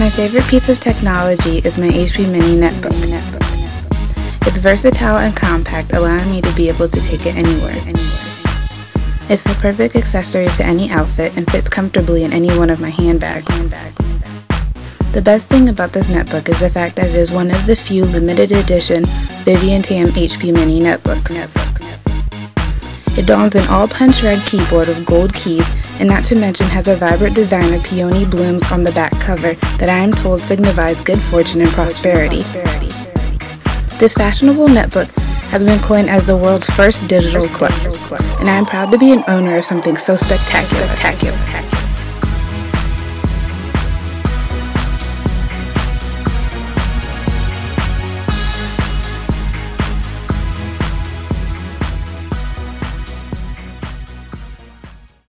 My favorite piece of technology is my HP Mini Netbook. It's versatile and compact, allowing me to be able to take it anywhere. It's the perfect accessory to any outfit and fits comfortably in any one of my handbags. The best thing about this netbook is the fact that it is one of the few limited edition Vivian Tam HP Mini netbooks. It dons an all punch red keyboard with gold keys, and not to mention has a vibrant design of peony blooms on the back cover that I am told signifies good fortune and prosperity. This fashionable netbook has been coined as the world's first digital clock, and I am proud to be an owner of something so spectacular.